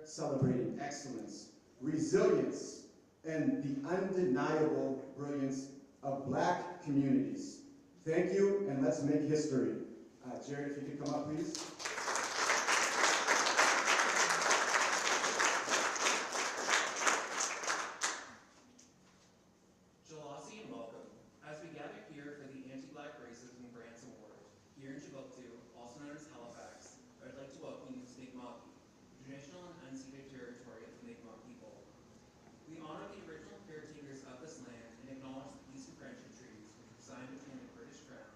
celebrating excellence, resilience, and the undeniable brilliance of Black communities. Thank you, and let's make history. Jared, if you could come up, please. Jalasi and welcome. As we gather here for the Anti-Black Racism Grants Award, here in Timbuktu, also known as Halifax, I would like to welcome you to Mi'kmaq, traditional and unceded territory of the Mi'kmaq people. We honor the original caretakers of this land and acknowledge the peace and friendship treaties which were signed between the British Crown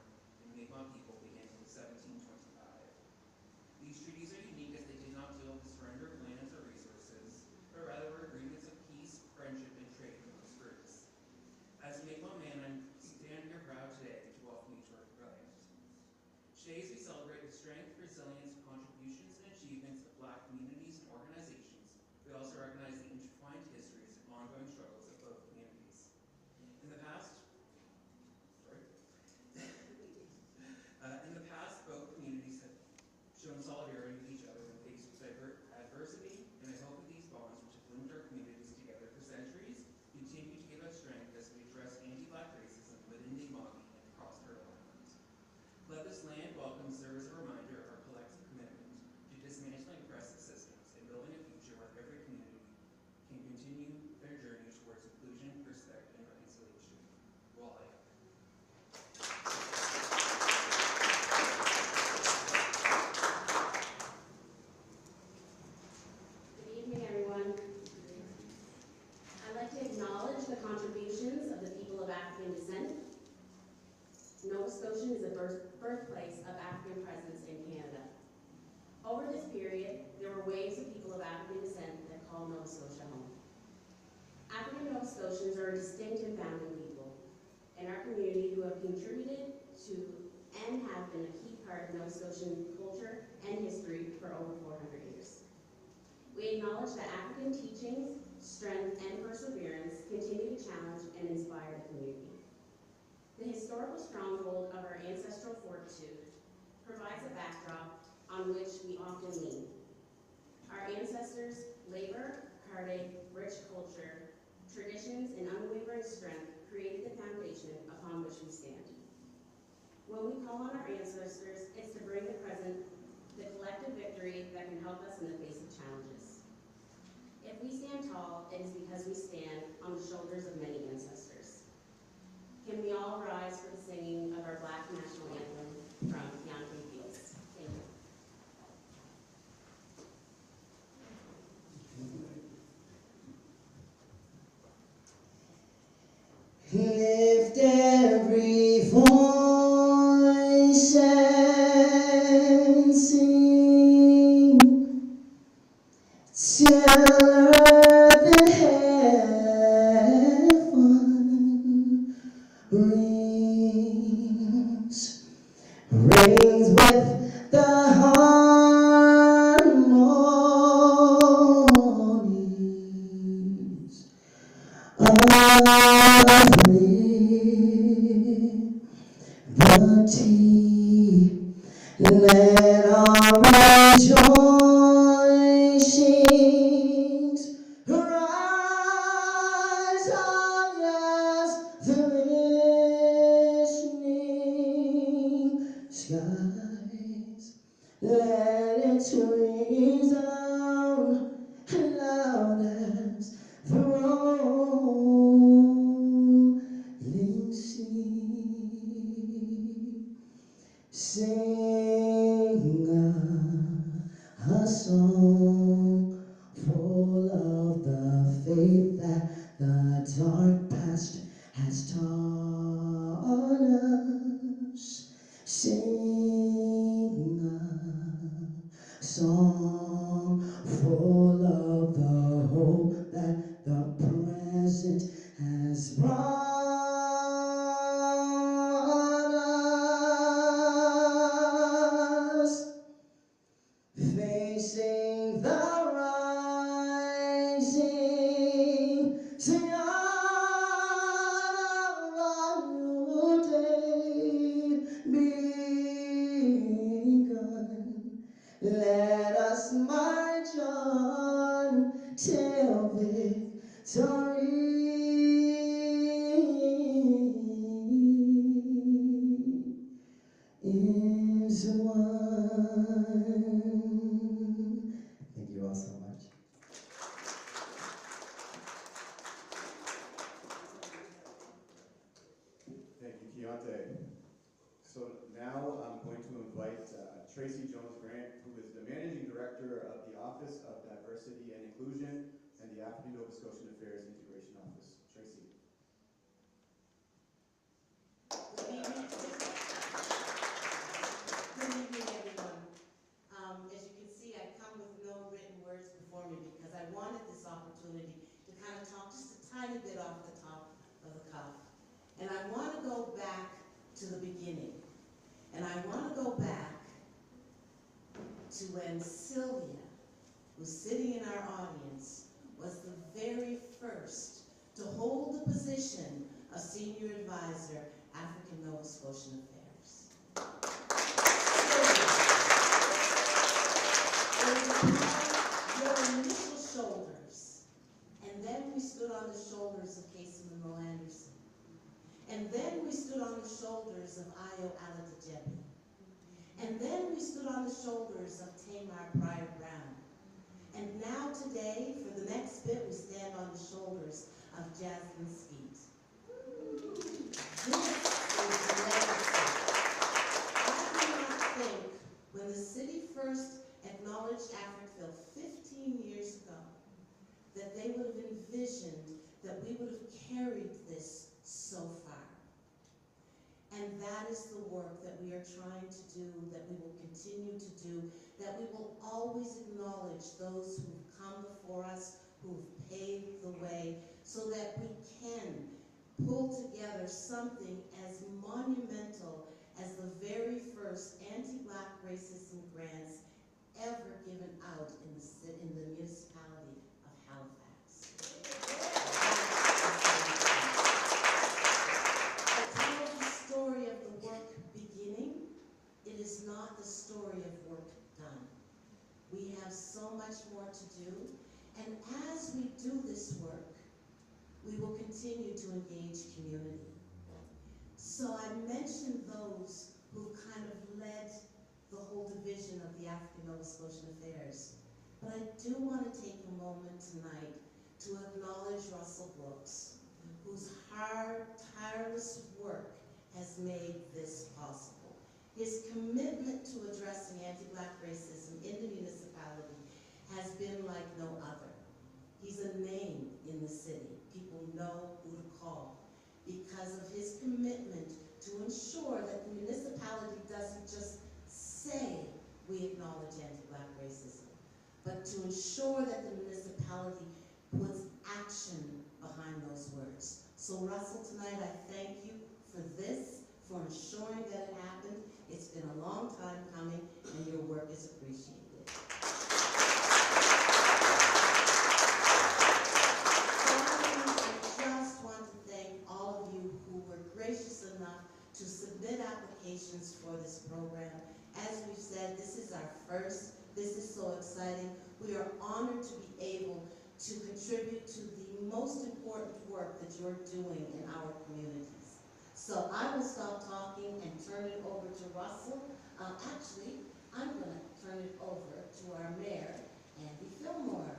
and the Mi'kmaq people beginning in 1725. These treaties are unique as they did not deal with the surrender of lands or resources, but rather were agreements of peace, friendship, and trade with those groups. As a Mi'kmaq man, I stand here proud today to welcome you to our pavilion. Today, as we celebrate the strength, resilience, contributions, and achievements of Black communities and organizations, we also recognize the intertwined histories and ongoing struggles of both communities. In the past, both communities have shown solidarity with each other when faced with adversity, and I hope that these bonds, which have linked our communities together for centuries, continue to give us strength as we address anti-Black racism within Mi'kmaq and across Turtle Island. Let this land welcome serve as a reminder of our collective commitment to dismantling oppressive systems and building a future where every community can continue their journey towards inclusion, respect, and reconciliation. Wally. Good evening, everyone. I'd like to acknowledge the contributions of the people of African descent. Nova Scotia is the birthplace of African presence in Canada. Over this period, there were waves of people of African descent that called Nova Scotia home. African Nova Scotians are a distinct and founding people in our community who have contributed to and have been a key part of Nova Scotian culture and history for over 400 years. We acknowledge that African teachings, strength, and perseverance continue to challenge and inspire the community. The historical stronghold of our ancestral fortitude provides a backdrop on which we often lean. Our ancestors' labor, heartache, rich culture, traditions, and unwavering strength created the foundation upon which we stand. When we call on our ancestors, it's to bring the present, the collective victory that can help us in the face of challenges. If we stand tall, it is because we stand on the shoulders of many ancestors. Can we all rise for the singing of our Black national anthem from Yankee Fields? Thank you. Lift every voice and sing till earth and heaven rings with the harmonies of liberty. Let our rejoicings rise high as the listening skies. Let it resound loud as the rolling sea. Sing a song till victory is won. Thank you all so much. Thank you, Keontae. So now I'm going to invite Tracy Jones-Grant, who is the Managing Director of the Office of Diversity and Inclusion and the African Nova Scotian Affairs Integration Office. Tracy. Good evening. Good evening, everyone. As you can see, I come with no written words before me because I wanted this opportunity to kind of talk just a tiny bit off the top of the cuff. And I want to go back to the beginning. And I want to go back to when Sylvia, who's sitting in our audience, was the very first to hold the position of Senior Advisor, African Nova Scotian Affairs. Your initial shoulders, and then we stood on the shoulders of Casey Monroe Anderson. And then we stood on the shoulders of Ayo Aladajebi. And then we stood on the shoulders of Tamar Pryor Brown. And now today, for the next bit, we stand on the shoulders of Jasmine Skeet. This is the legacy. I do not think when the city first acknowledged Africville 15 years ago, that they would have envisioned that we would have carried this so far. And that is the work that we are trying to do, that we will continue to do, that we will always acknowledge those who have come before us, who have paved the way, so that we can pull together something as monumental as the very first anti-Black racism grants ever given out in the municipality of Halifax. It tells the story of the work beginning. It is not the story of work done. We have so much more to do, and as we do this work, we will continue to engage community. So I mentioned those who kind of led the whole division of the African Nova Scotian Affairs. But I do want to take a moment tonight to acknowledge Russell Brooks, whose hard, tireless work has made this possible. His commitment to addressing anti-Black racism in the municipality has been like no other. He's a name in the city. People know who to call because of his commitment to ensure that the municipality doesn't just say we acknowledge anti-Black racism, but to ensure that the municipality puts action behind those words. So Russell, tonight I thank you for this, for ensuring that it happened. It's been a long time coming, and your work is appreciated. To submit applications for this program. As we've said, this is our first. This is so exciting. We are honored to be able to contribute to the most important work that you're doing in our communities. So I will stop talking and turn it over to Russell. Actually, I'm going to turn it over to our mayor, Andy Fillmore.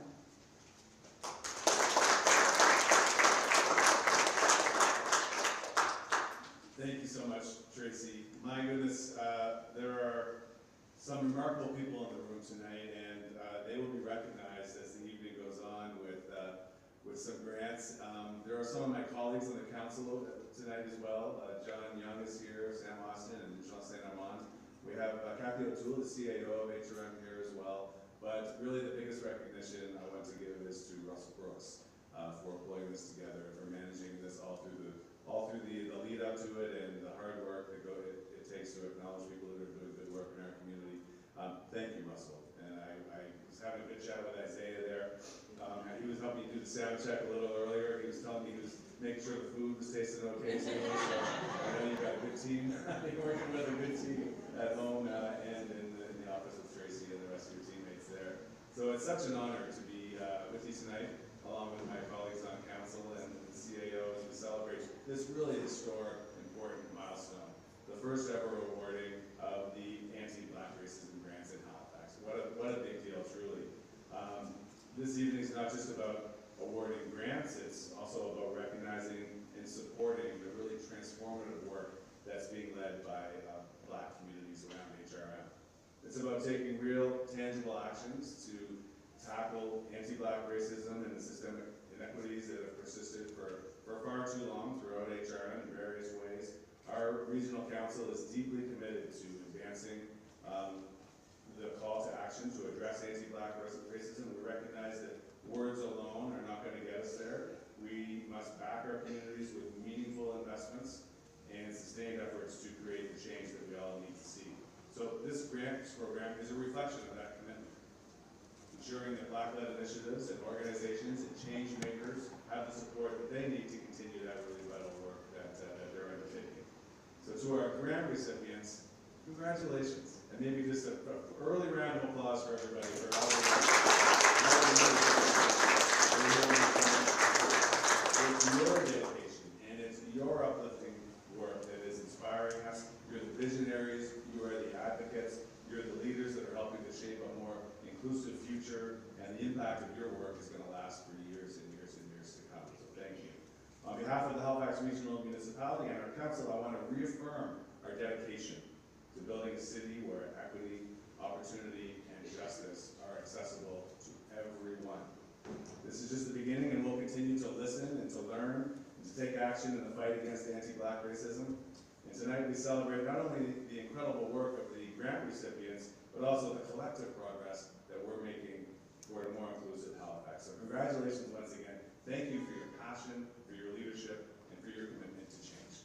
Thank you so much, Tracy. My goodness, there are some remarkable people in the room tonight, and they will be recognized as the evening goes on with some grants. There are some of my colleagues on the council tonight as well. John Young is here, Sam Austin, and Jean Saint Armand. We have Kathy O'Toole, the CAO of HRM, here as well. But really the biggest recognition I want to give is to Russell Brooks for pulling this together, for managing this all through the lead up to it and the hard work that it takes to acknowledge people that are doing good work in our community. Thank you, Russell. And I was having a good chat with Isaiah there. He was helping me do the sound check a little earlier. He was telling me he was making sure the food was tasting okay too. So I know you've got a good team. You're working with a good team at home and in the office with Tracy and the rest of your teammates there. So it's such an honor to be with with you tonight, along with my colleagues on council and the CAO, as we celebrate this really historic, important milestone, the first ever awarding of the Anti-Black Racism Grants in Halifax. What a big deal, truly. This evening is not just about awarding grants, it's also about recognizing and supporting the really transformative work that's being led by Black communities around HRM. It's about taking real, tangible actions to tackle anti-Black racism and the systemic inequities that have persisted for far too long throughout HRM in various ways. Our regional council is deeply committed to advancing the call to action to address anti-Black racism. We recognize that words alone are not going to get us there. We must back our communities with meaningful investments and sustained efforts to create the change that we all need to see. So this grants program is a reflection of that commitment, ensuring that Black-led initiatives and organizations and change makers have the support that they need to continue that really vital work that they're undertaking. So to our grant recipients, congratulations, and maybe just an early round of applause for everybody for all of It's your dedication and it's your uplifting work that is inspiring us. You're the visionaries, you are the advocates, you're the leaders that are helping to shape a more inclusive future, and the impact of your work is going to last for years and years and years to come. So thank you. On behalf of the Halifax Regional Municipality and our council, I want to reaffirm our dedication to building a city where equity, opportunity, and justice are accessible to everyone. This is just the beginning, and we'll continue to listen and to learn and to take action in the fight against anti-Black racism. And tonight we celebrate not only the incredible work of the grant recipients, but also the collective progress that we're making toward a more inclusive Halifax. So congratulations once again. Thank you for your passion, for your leadership, and for your commitment to change.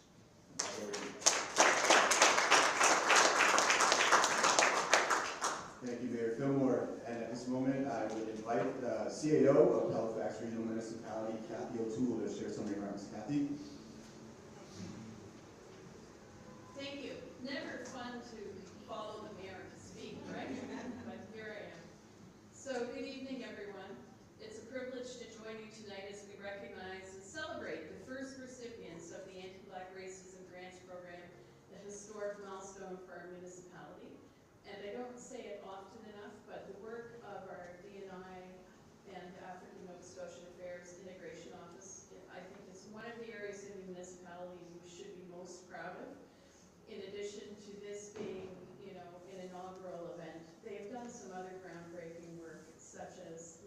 Thank you, Mayor Fillmore. And at this moment, I would invite the CAO of Halifax Regional Municipality, Kathy O'Toole, to share some remarks. Kathy? Thank you. Never fun to follow the mayor to speak, right? But here I am. So good evening, everyone. It's a privilege to join you tonight as we recognize and celebrate the first recipients of the Anti-Black Racism Grants Program, a historic milestone for our municipality. And I don't say it often enough, but the work of our D&I and African Nova Scotia Affairs Integration Office, I think is one of the areas in the municipality we should be most proud of. In addition to this being, an inaugural event, they've done some other groundbreaking work, such as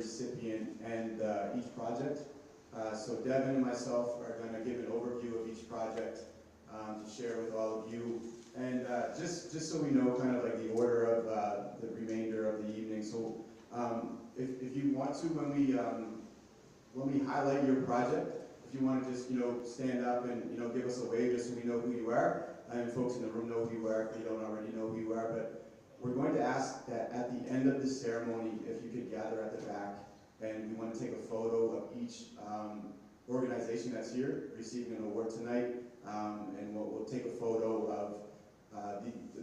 recipient and each project. So Devin and myself are going to give an overview of each project to share with all of you. And just so we know kind of like the order of the remainder of the evening. So if you want to, when we highlight your project, if you want to just, stand up and, give us a wave just so we know who you are. And folks in the room know who you are if they don't already know who you are. But we're going to ask that at the end of this ceremony, if you could gather at the back, and we want to take a photo of each organization that's here receiving an award tonight. And we'll take a photo of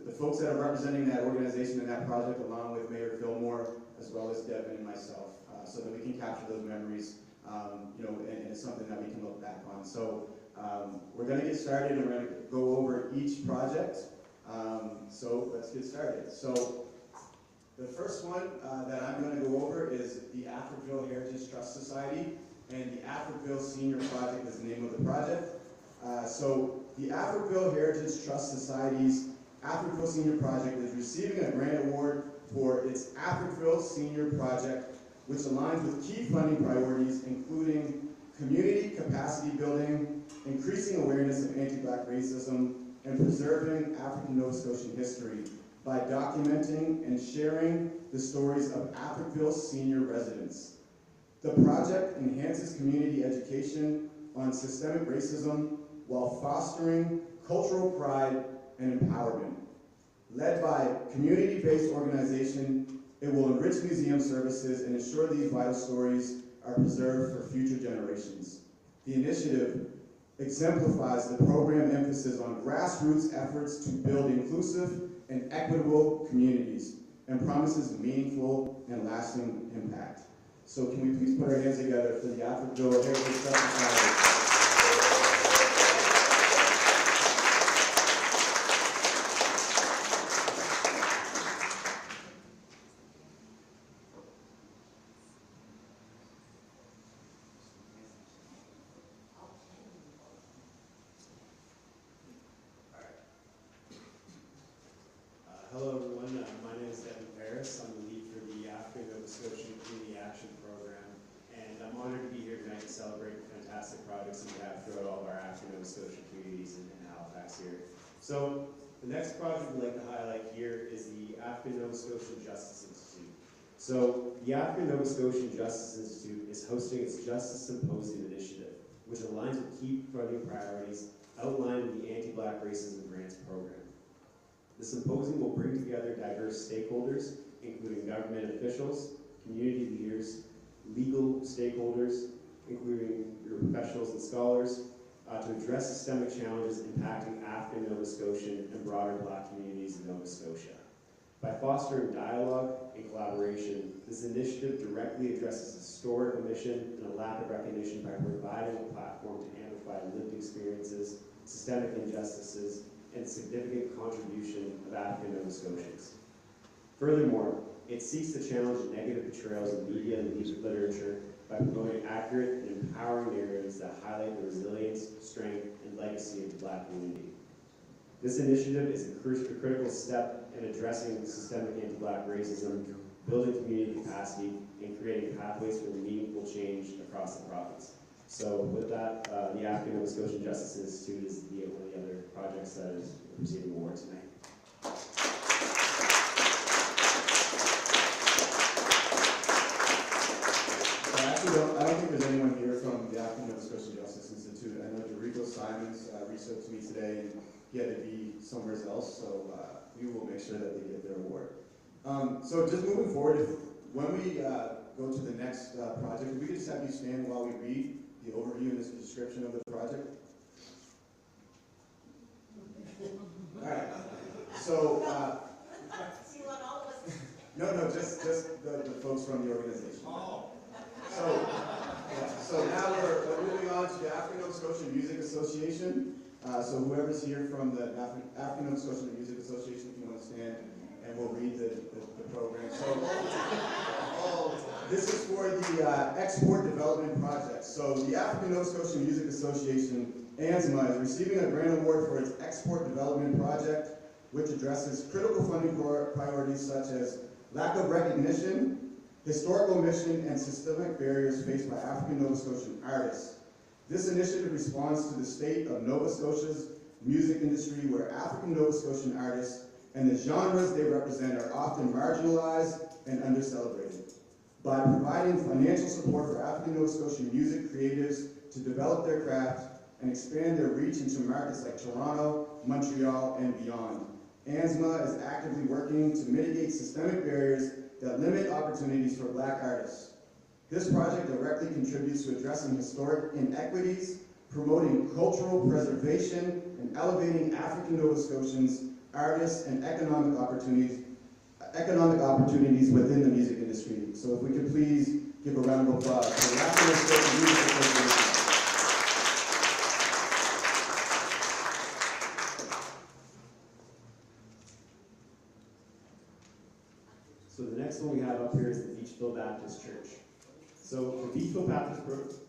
the folks that are representing that organization and that project, along with Mayor Fillmore, as well as Devin and myself, so that we can capture those memories, and it's something that we can look back on. So we're going to get started, and we're going to go over each project. So let's get started. So the first one that I'm going to go over is the Africville Heritage Trust Society, and the Africville Senior Project is the name of the project. So the Africville Heritage Trust Society's Africville Senior Project is receiving a grant award for its Africville Senior Project, which aligns with key funding priorities, including community capacity building, increasing awareness of anti-Black racism, and preserving African Nova Scotian history by documenting and sharing the stories of Africville senior residents. The project enhances community education on systemic racism while fostering cultural pride and empowerment. Led by community-based organization, it will enrich museum services and ensure these vital stories are preserved for future generations. The initiative exemplifies the program emphasis on grassroots efforts to build inclusive and equitable communities and promises meaningful and lasting impact. So can we please put our hands together for the Africville Heritage Trust Society? Hello everyone, my name is Devin Paris. I'm the lead for the African Nova Scotian Community Action Program, and I'm honored to be here tonight to celebrate the fantastic projects that we have throughout all of our African Nova Scotian communities in Halifax here. So the next project we'd like to highlight here is the African Nova Scotian Justice Institute. So the African Nova Scotian Justice Institute is hosting its Justice Symposium initiative, which aligns with key funding priorities outlined in the Anti-Black Racism Grants Program. The symposium will bring together diverse stakeholders, including government officials, community leaders, legal stakeholders, including your professionals and scholars, to address systemic challenges impacting African Nova Scotian and broader Black communities in Nova Scotia. By fostering dialogue and collaboration, this initiative directly addresses historic omission and a lack of recognition by providing a platform to amplify lived experiences, systemic injustices, and significant contribution of African Nova Scotians. Furthermore, it seeks to challenge negative portrayals in media and literature by promoting accurate and empowering narratives that highlight the resilience, strength, and legacy of the Black community. This initiative is a critical step in addressing systemic anti-Black racism, building community capacity, and creating pathways for meaningful change across the province. So with that, the African Nova Scotian Justice Institute is one of the other projects that is receiving award tonight. I don't think there's anyone here from the African Nova Scotian Justice Institute. I know Dorico Simons reached out to me today, and he had to be somewhere else, so we will make sure that they get their award. So just moving forward, when we go to the next project, if we could just have you stand while we read the overview and this description of the project. All right. So, no, just the folks from the organization. Oh. So now we're moving on to the African Nova Scotian Music Association. So whoever's here from the African Nova Scotian Music Association, if you want to stand, and we'll read the program. So this is for the Export Development Project. So the African Nova Scotian Music Association, ANSMA, is receiving a grant award for its Export Development Project, which addresses critical funding priorities such as lack of recognition historical mission, and systemic barriers faced by African Nova Scotian artists. This initiative responds to the state of Nova Scotia's music industry, where African Nova Scotian artists and the genres they represent are often marginalized and under-celebrated. By providing financial support for African Nova Scotian music creatives to develop their craft and expand their reach into markets like Toronto, Montreal, and beyond, ANSMA is actively working to mitigate systemic barriers that limit opportunities for Black artists. This project directly contributes to addressing historic inequities, promoting cultural preservation, and elevating African Nova Scotians, artists, and economic opportunities within the music industry. So if we could please give a round of applause to the African Nova Scotian Music Association. So the next one we have up here is the Beachville Baptist Church. So the Beachville Baptist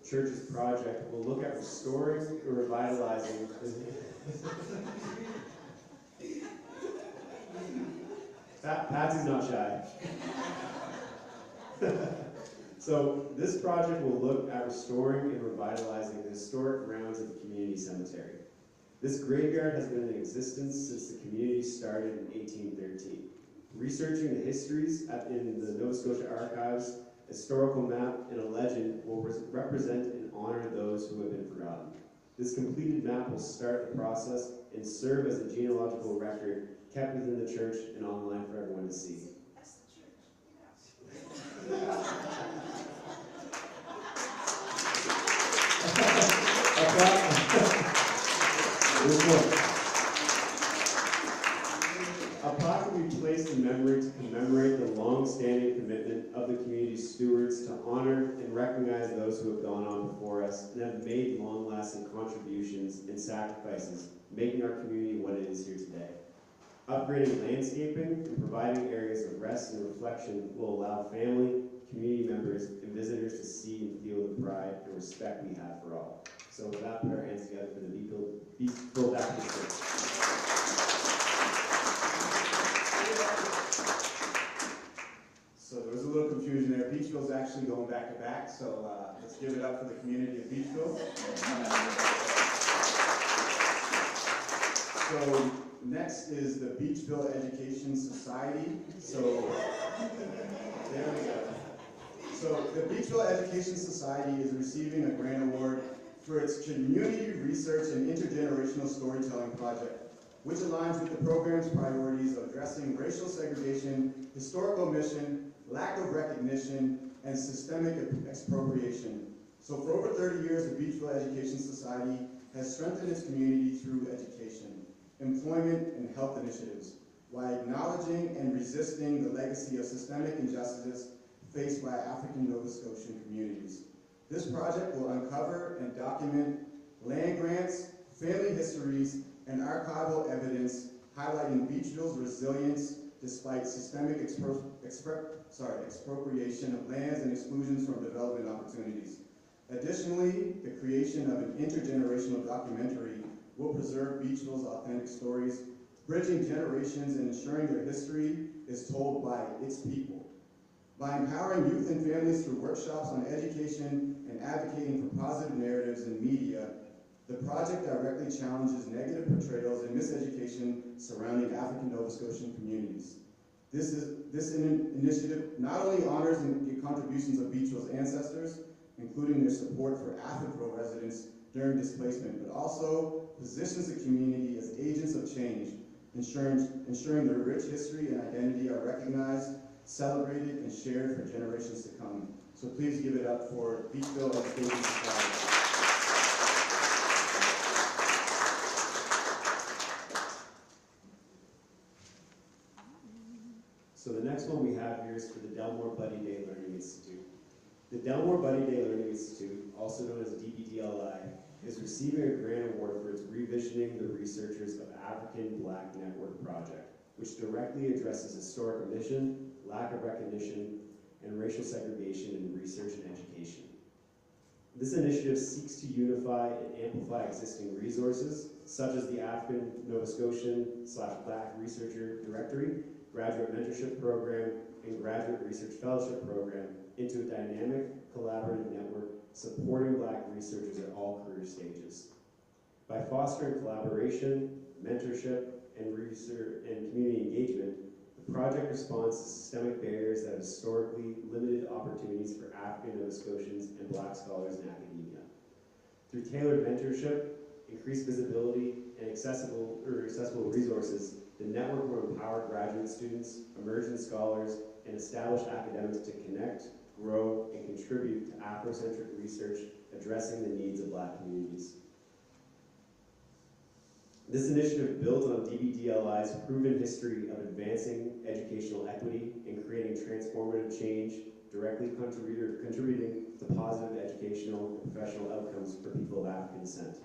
Church's project will look at restoring or revitalizing. Patsy's not shy. So this project will look at restoring and revitalizing the historic grounds of the community cemetery. This graveyard has been in existence since the community started in 1813. Researching the histories in the Nova Scotia Archives, a historical map, and a legend will represent and honor those who have been forgotten. This completed map will start the process and serve as a genealogical record kept within the church and online for everyone to see. That's the church. A plaque will be placed in memory to commemorate the long-standing commitment of the community stewards to honor and recognize those who have gone on before us and have made long-lasting contributions and sacrifices, making our community what it is here today. Upgrading landscaping and providing areas of rest and reflection will allow family, community members, and visitors to see and feel the pride and respect we have for all. So with that, put our hands together for the Beachville Baptist Church. So there was a little confusion there. Beachville's actually going back to back, so let's give it up for the community of Beachville. So next is the Beachville Education Society. So there we go. So the Beachville Education Society is receiving a grant award for its community research and intergenerational storytelling project, which aligns with the program's priorities of addressing racial segregation, historical omission, lack of recognition, and systemic expropriation. So for over 30 years, the Beachville Education Society has strengthened its community through education, employment, and health initiatives, while acknowledging and resisting the legacy of systemic injustices faced by African Nova Scotian communities. This project will uncover and document land grants, family histories, and archival evidence highlighting Beachville's resilience despite systemic expropriation of lands and exclusions from development opportunities. Additionally, the creation of an intergenerational documentary will preserve Beachville's authentic stories, bridging generations and ensuring their history is told by its people. By empowering youth and families through workshops on education and advocating for positive narratives in media, the project directly challenges negative portrayals and miseducation surrounding African Nova Scotian communities. This initiative not only honors the contributions of Beachville's ancestors, including their support for Africville residents during displacement, but also positions the community as agents of change, ensuring their rich history and identity are recognized, celebrated, and shared for generations to come. So please give it up for Beachville Education Society. So the next one we have here is for the Delmore Buddy Day Learning Institute. The Delmore Buddy Day Learning Institute, also known as DBDLI, is receiving a grant award for its Revisioning the Researchers of African Black Network project, which directly addresses historic omission, lack of recognition, and racial segregation in research and education. This initiative seeks to unify and amplify existing resources, such as the African Nova Scotian / Black Researcher Directory, Graduate Mentorship Program, and Graduate Research Fellowship Program into a dynamic, collaborative network supporting Black researchers at all career stages. By fostering collaboration, mentorship, and research and community engagement, the project responds to systemic barriers that have historically limited opportunities for African Nova Scotians and Black scholars in academia. Through tailored mentorship, increased visibility, and accessible resources, the network will empower graduate students, emerging scholars, and established academics to connect, grow, and contribute to Afrocentric research addressing the needs of Black communities. This initiative builds on DBDLI's proven history of advancing educational equity and creating transformative change, directly contributing to positive educational and professional outcomes for people of African descent.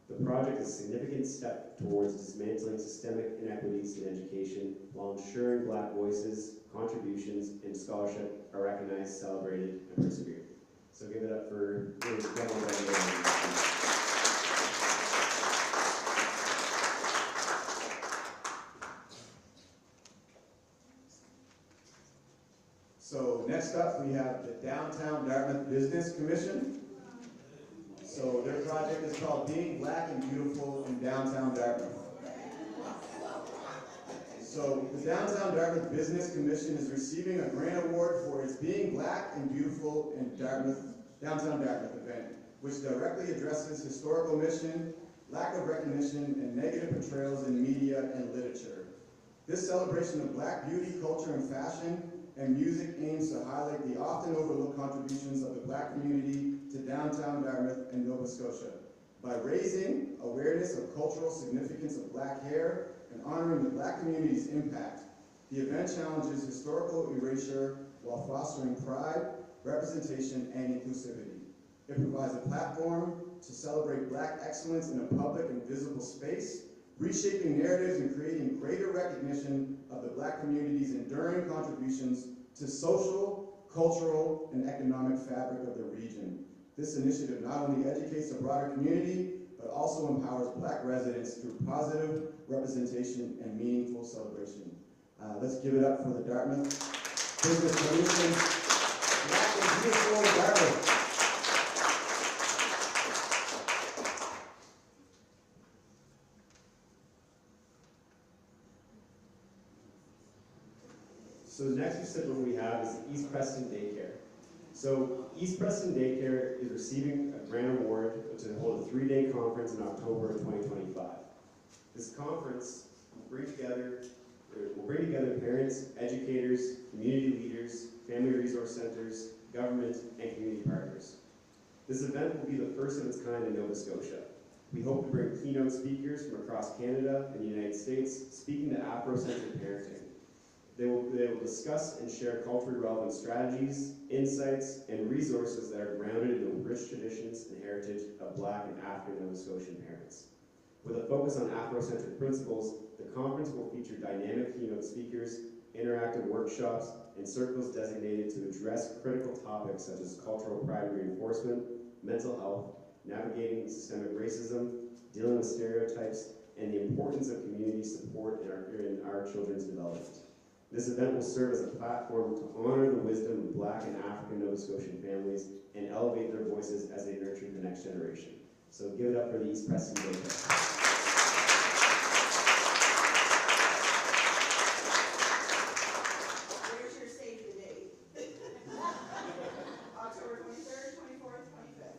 The project is a significant step towards dismantling systemic inequities in education while ensuring Black voices, contributions, and scholarship are recognized, celebrated, and persevered. So give it up for So next up, we have the Downtown Dartmouth Business Commission. So their project is called Being Black and Beautiful in Downtown Dartmouth. So the Downtown Dartmouth Business Commission is receiving a grant award for its Being Black and Beautiful in Downtown Dartmouth event, which directly addresses historical mission, lack of recognition, and negative portrayals in media and literature. This celebration of Black beauty, culture, and fashion and music aims to highlight the often overlooked contributions of the Black community to downtown Dartmouth and Nova Scotia by raising awareness of cultural significance of Black hair and honoring the Black community's impact. The event challenges historical erasure while fostering pride, representation, and inclusivity. It provides a platform to celebrate Black excellence in a public and visible space, reshaping narratives and creating greater recognition of the Black community's enduring contributions to social, cultural, and economic fabric of the region. This initiative not only educates the broader community, but also empowers Black residents through positive representation and meaningful celebration. Let's give it up for the Dartmouth Business Commission. Black and beautiful Dartmouth. So the next recipient we have is East Preston Daycare. So East Preston Daycare is receiving a grant award to hold a 3-day conference in October of 2025. This conference will bring together parents, educators, community leaders, family resource centers, government, and community partners. This event will be the first of its kind in Nova Scotia. We hope to bring keynote speakers from across Canada and the United States speaking to Afrocentric parenting. They will discuss and share culturally relevant strategies, insights, and resources that are grounded in the rich traditions and heritage of Black and African Nova Scotian parents. With a focus on Afrocentric principles, the conference will feature dynamic keynote speakers, interactive workshops, and circles designated to address critical topics such as cultural pride reinforcement, mental health, navigating systemic racism, dealing with stereotypes, and the importance of community support in our children's development. This event will serve as a platform to honor the wisdom of Black and African Nova Scotian families and elevate their voices as they nurture the next generation. So give it up for the East Preston Daycare. Where's your save the date? October 23rd, 24th, 25th.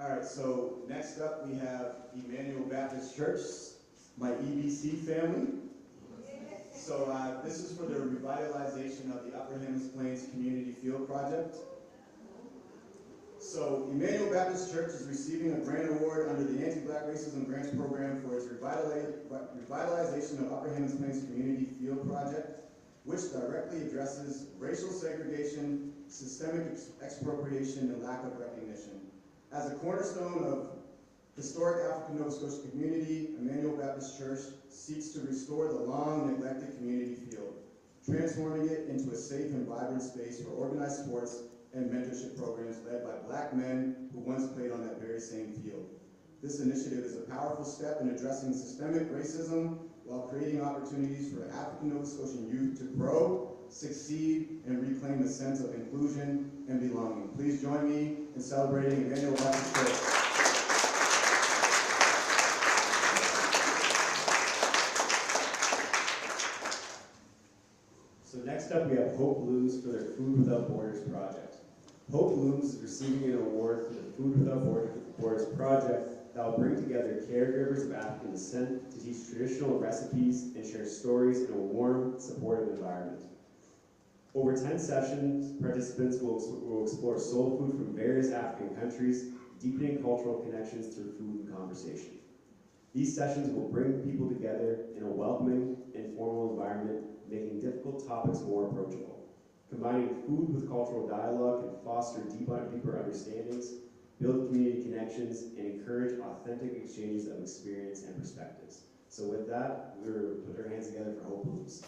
All right, so next up we have Emmanuel Baptist Church, my EBC family. So this is for the revitalization of the Upper Hammonds Plains Community Field Project. So Emmanuel Baptist Church is receiving a grant award under the Anti-Black Racism Grants Program for its revitalization of Upper Hammonds Plains Community Field Project, which directly addresses racial segregation, systemic expropriation, and lack of recognition. As a cornerstone of historic African Nova Scotia community, Emmanuel Baptist Church seeks to restore the long-neglected community field, transforming it into a safe and vibrant space for organized sports and mentorship programs led by Black men who once played on that very same field. This initiative is a powerful step in addressing systemic racism, while creating opportunities for African Nova Scotian youth to grow, succeed, and reclaim a sense of inclusion and belonging. Please join me in celebrating Emmanuel Baptist Church. So next up, we have Hope Blooms for their Food Without Borders project. Hope Blooms is receiving an award for the Food Without Borders project that will bring together caregivers of African descent to teach traditional recipes and share stories in a warm, supportive environment. Over 10 sessions, participants will explore soul food from various African countries, deepening cultural connections through food and conversation. These sessions will bring people together in a welcoming, informal environment, making difficult topics more approachable. Combining food with cultural dialogue can foster deeper understandings, build community connections, and encourage authentic exchanges of experience and perspectives. So with that, we'll put our hands together for Hope Blooms.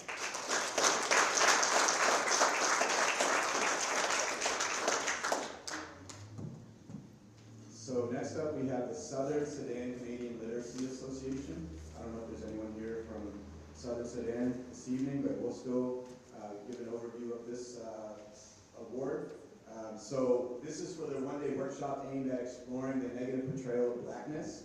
So next up, we have the Southern Sudan Canadian Literacy Association. I don't know if there's anyone here from Southern Sudan this evening, but we'll still give an overview of this award. So this is for their one-day workshop aimed at exploring the negative portrayal of Blackness.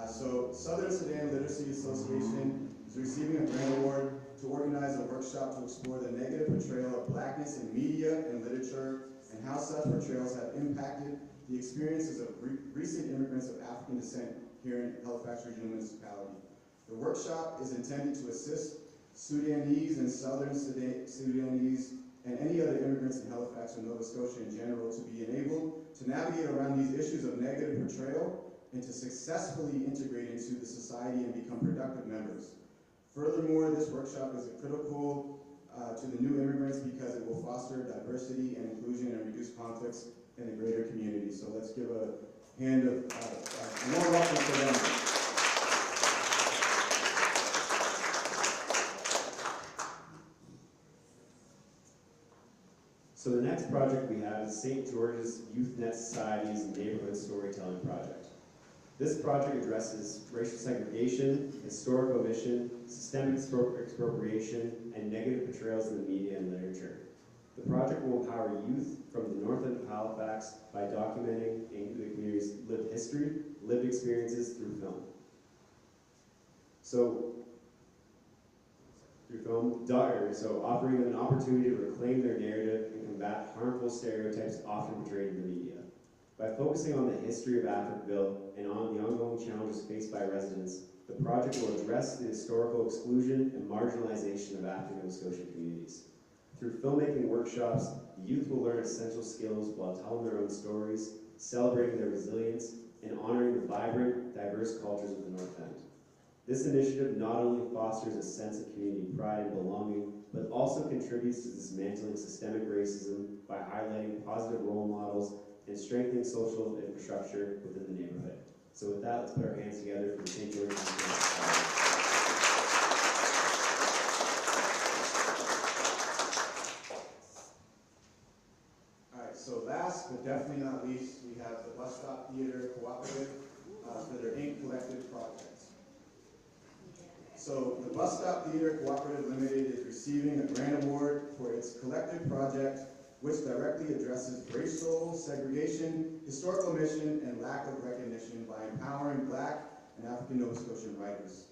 So Southern Sudan Literacy Association is receiving a grant award to organize a workshop to explore the negative portrayal of Blackness in media and literature and how such portrayals have impacted the experiences of recent immigrants of African descent here in Halifax Regional Municipality. The workshop is intended to assist Sudanese and Southern Sudanese and any other immigrants in Halifax and Nova Scotia in general to be enabled to navigate around these issues of negative portrayal and to successfully integrate into the society and become productive members. Furthermore, this workshop is critical to the new immigrants because it will foster diversity and inclusion and reduce conflicts in the greater community. So let's give a hand of warm welcome to them. So the next project we have is St. George's Youth Net Society's Neighborhood Storytelling Project. This project addresses racial segregation, historical omission, systemic expropriation, and negative portrayals in the media and literature. The project will empower youth from the north end of Halifax by documenting the community's lived history, lived experiences through film. So offering them an opportunity to reclaim their narrative and combat harmful stereotypes often portrayed in the media. By focusing on the history of Africville and on the ongoing challenges faced by residents, the project will address the historical exclusion and marginalization of African Nova Scotian communities. Through filmmaking workshops, the youth will learn essential skills while telling their own stories, celebrating their resilience, and honoring the vibrant, diverse cultures of the North End. This initiative not only fosters a sense of community pride and belonging, but also contributes to dismantling systemic racism by highlighting positive role models and strengthening social infrastructure within the neighborhood. So with that, let's put our hands together for the St. George's Youth Society. So last but definitely not least, we have the Bus Stop Theater Cooperative for their Ink Collective project. So the Bus Stop Theater Cooperative Limited is receiving a grant award for its collective project, which directly addresses racial segregation, historical omission, and lack of recognition by empowering Black and African Nova Scotian writers.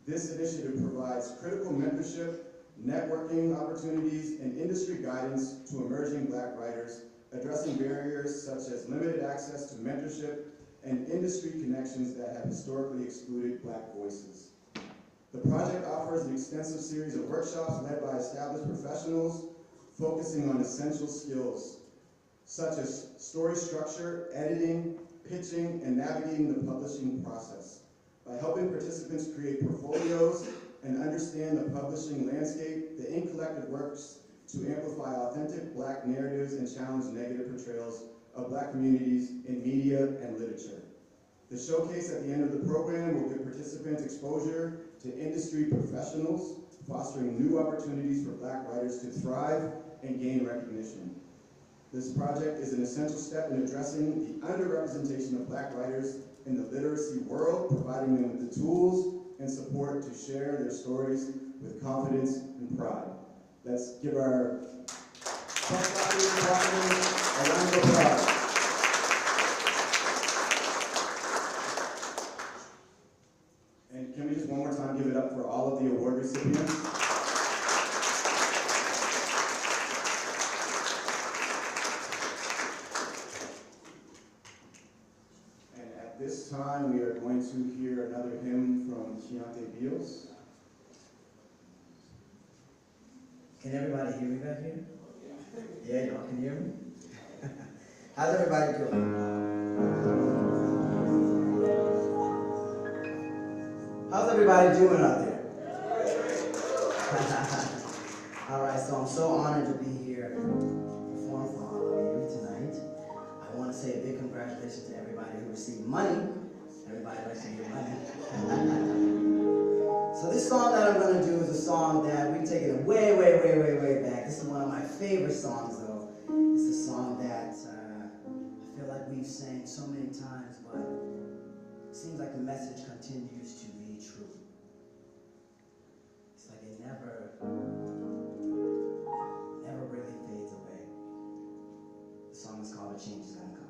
This initiative provides critical mentorship, networking opportunities, and industry guidance to emerging Black writers, addressing barriers such as limited access to mentorship and industry connections that have historically excluded Black voices. The project offers an extensive series of workshops led by established professionals, focusing on essential skills such as story structure, editing, pitching, and navigating the publishing process. By helping participants create portfolios and understand the publishing landscape, the Ink Collective works to amplify authentic Black narratives and challenge negative portrayals of Black communities in media and literature. The showcase at the end of the program will give participants exposure to industry professionals, fostering new opportunities for Black writers to thrive and gain recognition. This project is an essential step in addressing the underrepresentation of Black writers in the literacy world, providing them with the tools and support to share their stories with confidence and pride. Let's give our partners a round of applause. And can we just one more time give it up for all of the award recipients? And at this time, we are going to hear another hymn from Chiante Bios. Can everybody hear me back here? Yeah, y'all can hear me? How's everybody doing? How's everybody doing out there? All right, so I'm so honored to be here and perform for all of you tonight. I want to say a big congratulations to everybody who received money. Everybody likes to get money. So this song that I'm going to do is a song that we've taken it way, way, way, way, way back. This is one of my favorite songs, though. It's a song that I feel like we've sang so many times, but it seems like the message continues to be true. It's like it never really fades away. The song is called A Change Is Gonna Come.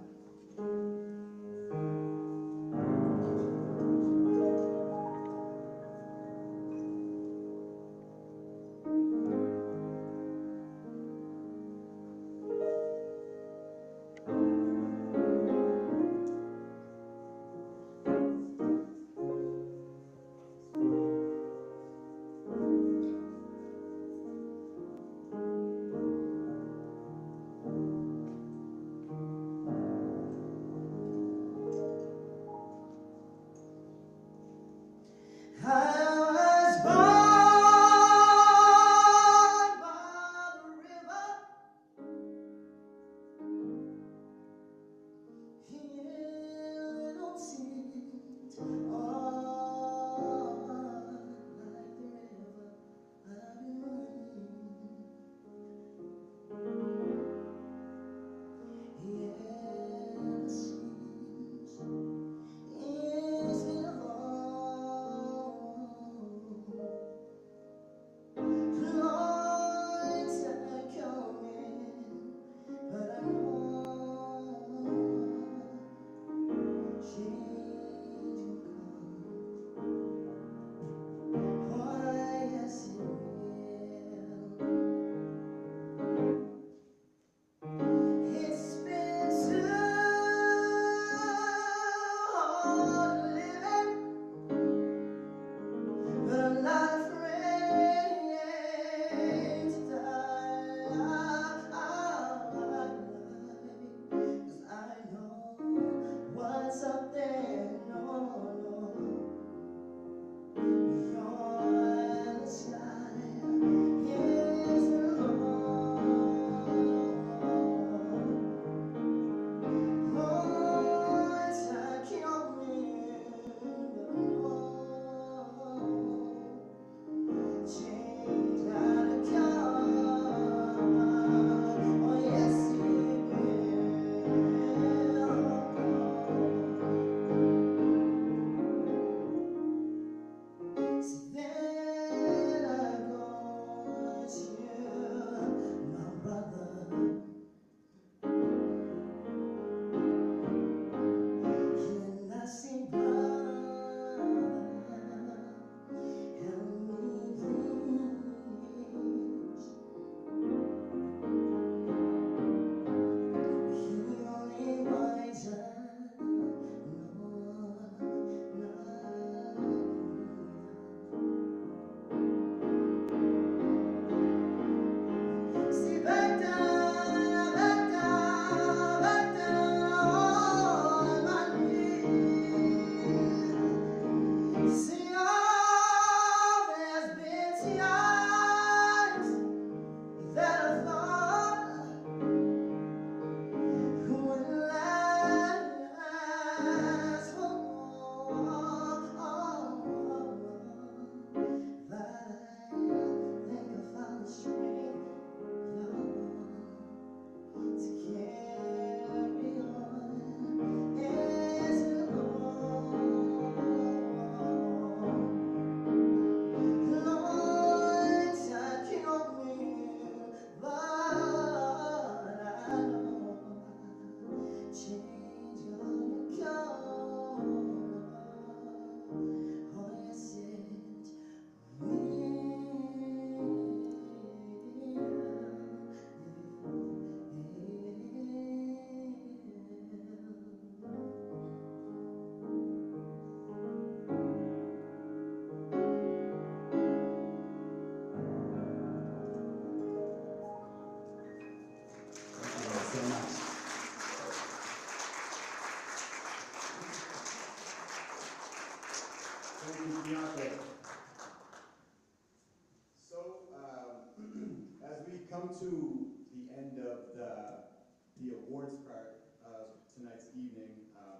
come to the end of the awards part of tonight's evening.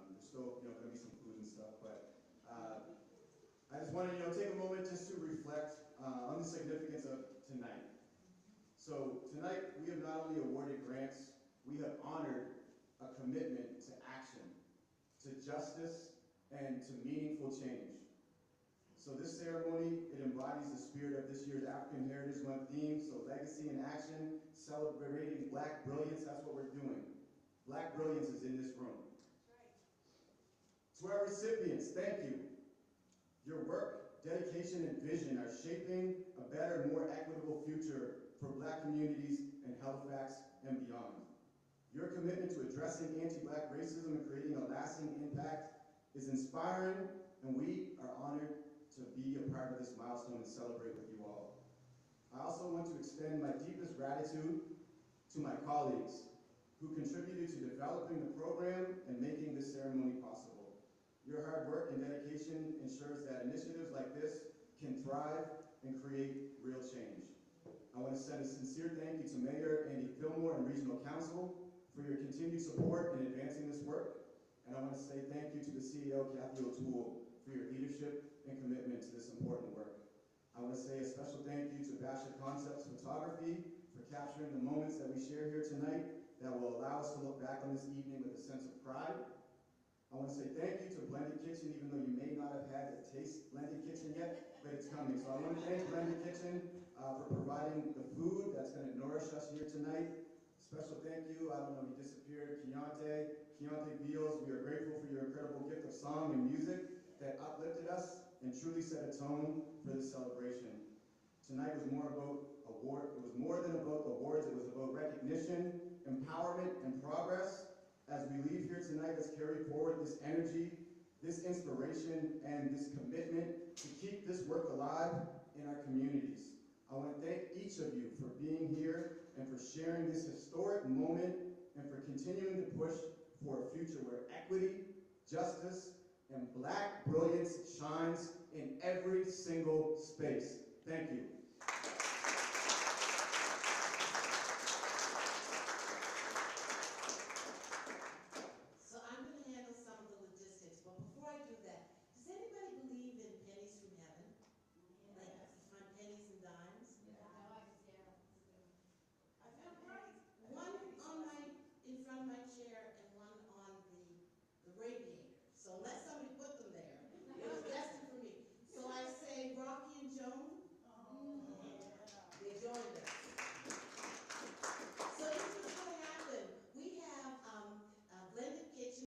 There's still, going to be some food and stuff, but I just want to, take a moment just to reflect on the significance of tonight. So tonight, we have not only awarded grants, we have honored a commitment to action, to justice, and to meaningful change. So this ceremony, it embodies the spirit of this year's African Heritage Month theme, so legacy in action, celebrating Black brilliance, that's what we're doing. Black brilliance is in this room. To our recipients, thank you. Your work, dedication, and vision are shaping a better, more equitable future for Black communities in Halifax and beyond. Your commitment to addressing anti-Black racism and creating a lasting impact is inspiring, and we are honored to be a part of this milestone and celebrate with you all. I also want to extend my deepest gratitude to my colleagues who contributed to developing the program and making this ceremony possible. Your hard work and dedication ensures that initiatives like this can thrive and create real change. I want to send a sincere thank you to Mayor Andy Fillmore and Regional Council for your continued support in advancing this work. And I want to say thank you to the CEO, Kathy O'Toole, for your leadership and commitment to this important work. I want to say a special thank you to Basha Concepts Photography for capturing the moments that we share here tonight that will allow us to look back on this evening with a sense of pride. I want to say thank you to Blended Kitchen, even though you may not have had to taste Blended Kitchen yet, but it's coming. So I want to thank Blended Kitchen for providing the food that's going to nourish us here tonight. Special thank you, I don't know, he disappeared, Keontae Beals. We are grateful for your incredible gift of song and music that uplifted us and truly set a tone for this celebration. Tonight was more about it was more than about awards, it was about recognition, empowerment, and progress. As we leave here tonight, let's carry forward this energy, this inspiration, and this commitment to keep this work alive in our communities. I want to thank each of you for being here and for sharing this historic moment and for continuing to push for a future where equity, justice, and Black brilliance shines in every single space. Thank you.